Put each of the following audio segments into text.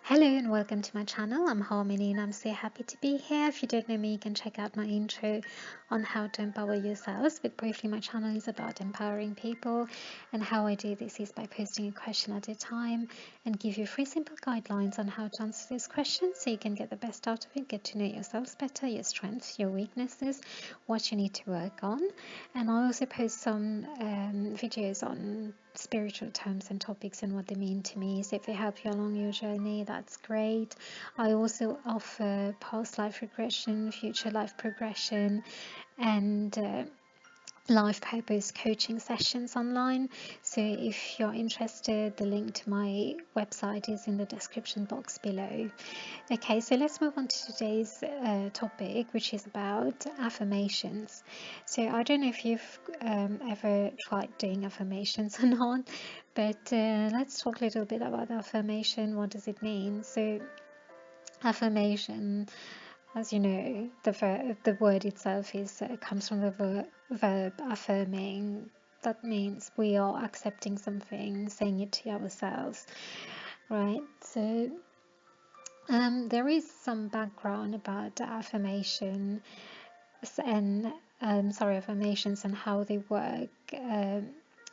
Hello and welcome to my channel. I'm Harmony and I'm so happy to be here. If you don't know me, you can check out my intro on how to empower yourselves. But briefly, my channel is about empowering people, and how I do this is by posting a question at a time and give you 3 simple guidelines on how to answer these questions so you can get the best out of it, get to know yourselves better, your strengths, your weaknesses, what you need to work on. And I also post some videos on spiritual terms and topics and what they mean to me. So if they help you along your journey, that's great. I also offer past life regression, future life progression, and life purpose coaching sessions online. So if you're interested, the link to my website is in the description box below. Okay, so let's move on to today's topic, which is about affirmations. So I don't know if you've ever tried doing affirmations or not, but let's talk a little bit about affirmation. What does it mean? So affirmation, as you know, the word itself is comes from the verb affirming. That means we are accepting something, saying it to ourselves, right? So there is some background about affirmation and affirmations and how they work.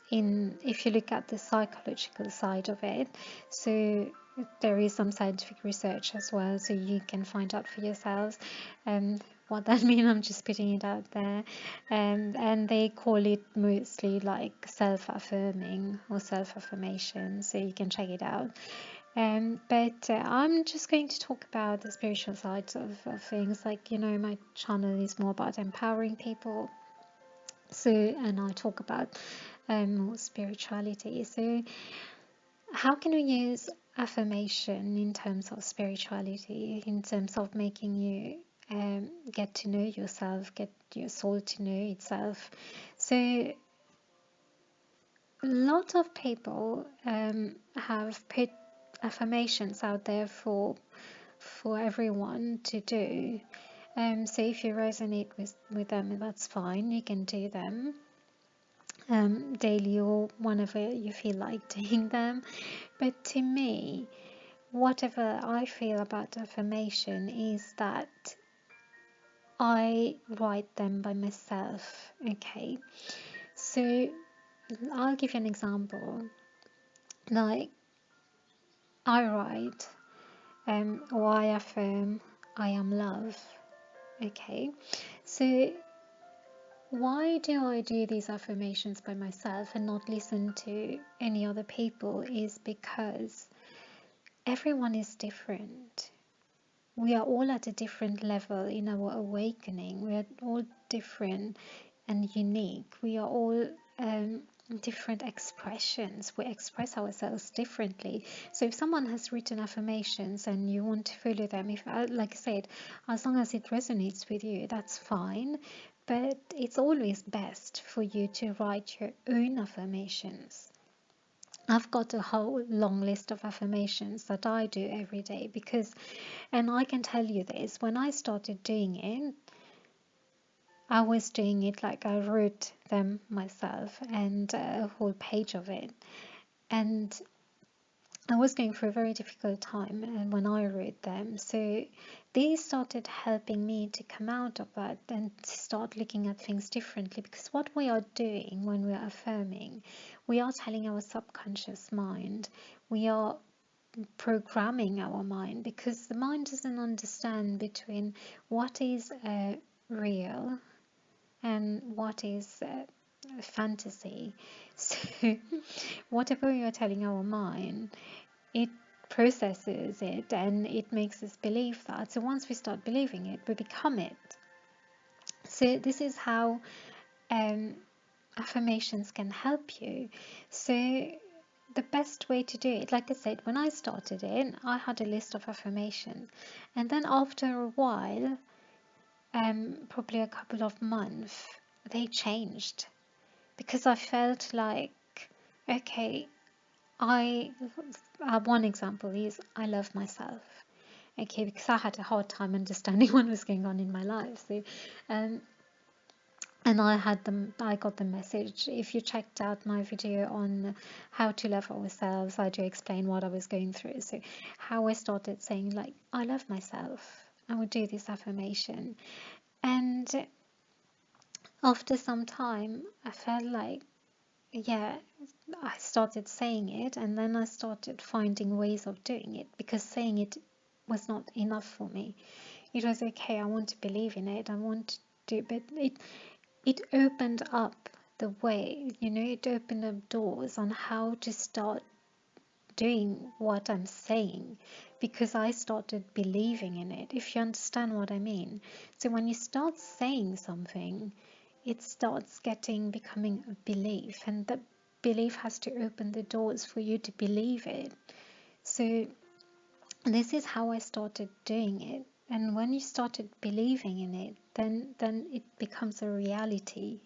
If you look at the psychological side of it, so there is some scientific research as well, so you can find out for yourselves what that means. I'm just putting it out there, and they call it mostly like self-affirming or self-affirmation, so you can check it out. But I'm just going to talk about the spiritual sides of things. Like, you know, my channel is more about empowering people. So, and I talk about more spirituality. So, how can we use affirmation in terms of spirituality, in terms of making you get to know yourself, get your soul to know itself? So, a lot of people have put affirmations out there for everyone to do. So if you resonate with them, that's fine. You can do them daily or whenever you feel like doing them. But to me, whatever I feel about affirmation is that I write them by myself. Okay, so I'll give you an example. Like, I write, or I affirm, I am love. Okay, so why do I do these affirmations by myself and not listen to any other people is because everyone is different. We are all at a different level in our awakening. We are all different and unique. We are all different expressions. We express ourselves differently. So if someone has written affirmations and you want to follow them, if like I said, as long as it resonates with you, that's fine. But it's always best for you to write your own affirmations. I've got a whole long list of affirmations that I do every day because, and I can tell you this, when I started doing it, I was doing it like I wrote them myself and a whole page of it. And I was going through a very difficult time and when I wrote them. So they started helping me to come out of that and to start looking at things differently. Because what we are doing when we are affirming, we are telling our subconscious mind, we are programming our mind, because the mind doesn't understand between what is real and what is fantasy. So whatever we are telling our mind, it processes it and it makes us believe that. So once we start believing it, we become it. So this is how affirmations can help you. So the best way to do it, like I said, when I started it, I had a list of affirmations, and then after a while, probably a couple of months, they changed because I felt like, okay, one example is I love myself. Okay, because I had a hard time understanding what was going on in my life. So And I got the message. If you checked out my video on how to love ourselves, I do explain what I was going through. So how I started saying like, I love myself. I would do this affirmation. And after some time, I felt like, yeah, I started saying it, and then I started finding ways of doing it, because saying it was not enough for me. It was okay, I want to believe in it, I want to do, but it opened up the way, it opened up doors on how to start doing what I'm saying, because I started believing in it, if you understand what I mean. So when you start saying something, it starts becoming a belief, and the belief has to open the doors for you to believe it. So this is how I started doing it. And when you started believing in it, then it becomes a reality.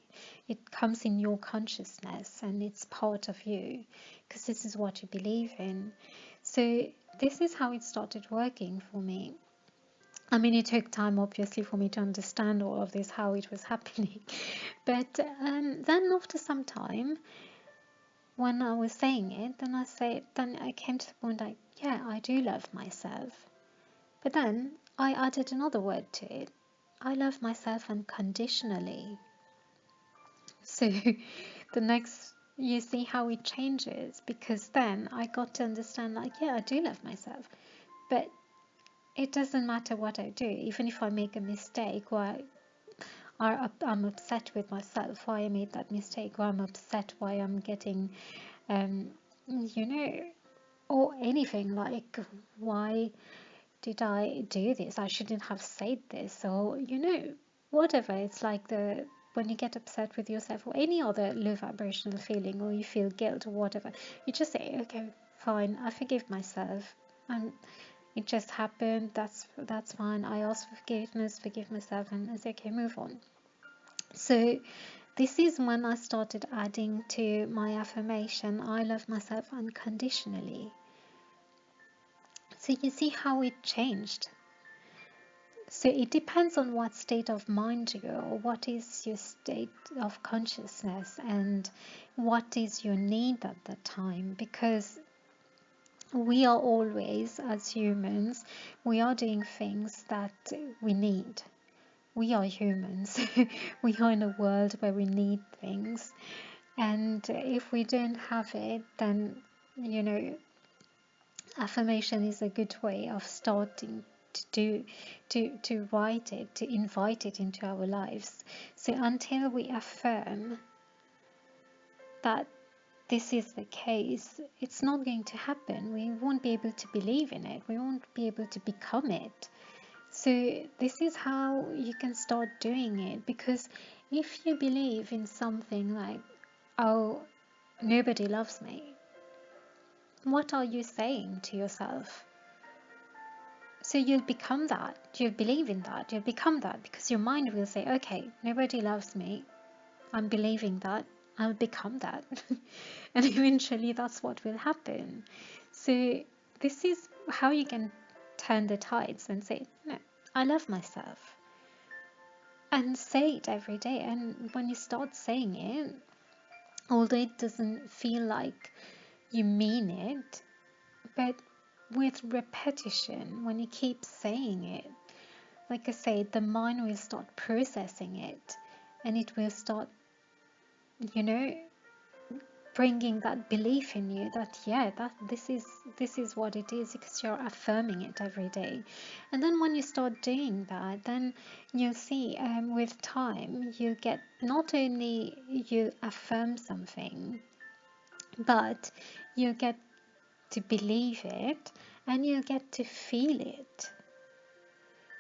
It comes in your consciousness and it's part of you, because this is what you believe in. So this is how it started working for me. I mean, it took time, obviously, for me to understand all of this, how it was happening. But then after some time, when I was saying it, then I came to the point like, yeah, I do love myself. But then I added another word to it. I love myself unconditionally. So the next, you see how it changes, because then I got to understand like, yeah, I do love myself. But it doesn't matter what I do, even if I make a mistake, or I'm upset with myself why I made that mistake, or I'm upset why I'm getting, you know, or anything like, why did I do this? I shouldn't have said this, or whatever. It's like when you get upset with yourself, or any other low vibrational feeling, or you feel guilt or whatever, you just say, okay, fine, I forgive myself, and it just happened. That's fine. I ask for forgiveness, forgive myself, and it's okay, move on. So this is when I started adding to my affirmation, I love myself unconditionally. So you see how it changed. So it depends on what state of mind you're, or what is your state of consciousness, and what is your need at that time. Because we are always, as humans, we are doing things that we need. We are humans. We are in a world where we need things. And if we don't have it, then, affirmation is a good way of starting to write it, to invite it into our lives. So until we affirm that this is the case, it's not going to happen. We won't be able to believe in it. We won't be able to become it. So this is how you can start doing it, because if you believe in something like, oh, nobody loves me, what are you saying to yourself? So you'll become that, you'll believe in that, you'll become that, because your mind will say, okay, nobody loves me, I'm believing that, I'll become that. And eventually that's what will happen. So this is how you can turn the tides and say, no, I love myself. And say it every day. And when you start saying it, although it doesn't feel like you mean it, but with repetition, when you keep saying it, like I say, the mind will start processing it, and it will start, bringing that belief in you that, yeah, that this is what it is, because you're affirming it every day. And then when you start doing that, then you'll see, with time, you get, not only you affirm something, but you get to believe it, and you get to feel it.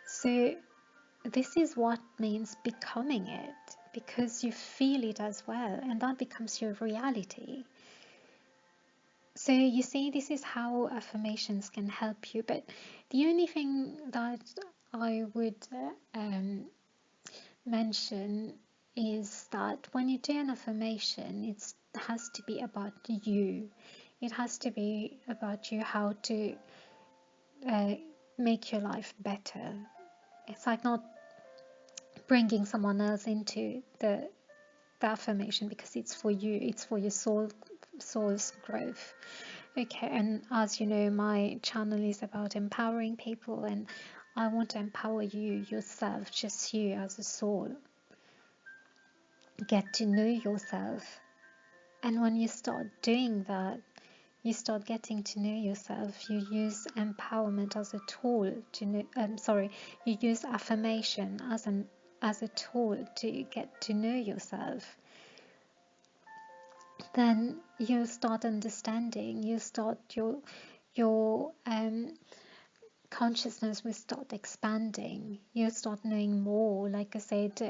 So this is what means becoming it, because you feel it as well, and that becomes your reality. So you see, this is how affirmations can help you. But the only thing that I would mention is that when you do an affirmation, it has to be about you. It has to be about you, how to make your life better. It's like not bringing someone else into the affirmation, because it's for you, it's for your soul's growth. Okay, and as you know, my channel is about empowering people, and I want to empower you yourself, just you as a soul. Get to know yourself. And when you start doing that, you start getting to know yourself. You use empowerment as a tool to know, you use affirmation as a tool to get to know yourself. Then you start understanding. You start your consciousness will start expanding. You start knowing more. Like I said,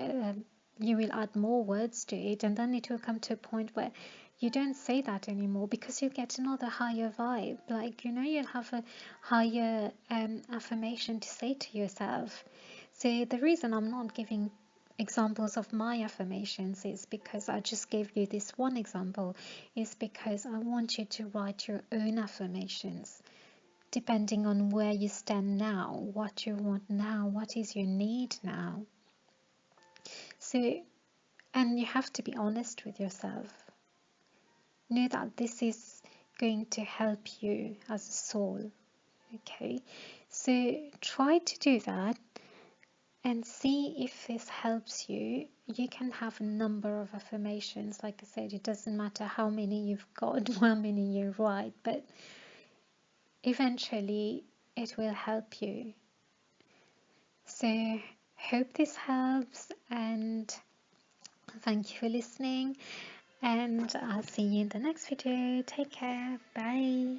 you will add more words to it, and then it will come to a point where you don't say that anymore, because you get another higher vibe. Like, you'll have a higher affirmation to say to yourself. So the reason I'm not giving examples of my affirmations is because I just gave you this one example, is because I want you to write your own affirmations depending on where you stand now, what you want now, what is your need now. So, and you have to be honest with yourself. Know that this is going to help you as a soul. Okay, so try to do that and see if this helps you. You can have a number of affirmations. Like I said, it doesn't matter how many you've got, how many you write, but eventually it will help you. So hope this helps, and thank you for listening, and I'll see you in the next video. Take care. Bye.